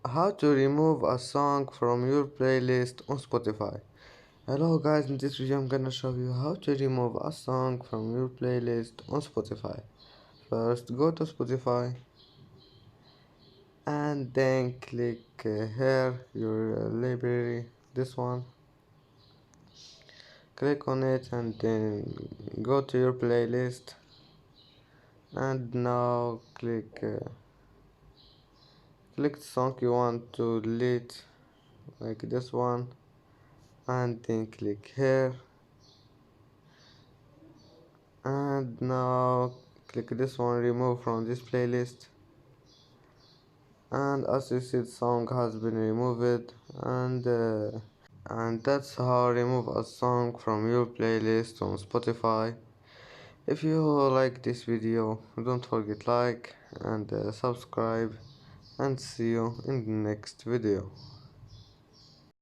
How to remove a song from your playlist on Spotify. Hello guys, in this video I'm gonna show you how to remove a song from your playlist on Spotify. First go to Spotify and then click here your library, this one. Click on it and then go to your playlist and now click the song you want to delete, like this one, and then click here and now click this one, remove from this playlist, and as you see the song has been removed. And that's how remove a song from your playlist on Spotify. If you like this video, don't forget like and subscribe, and see you in the next video.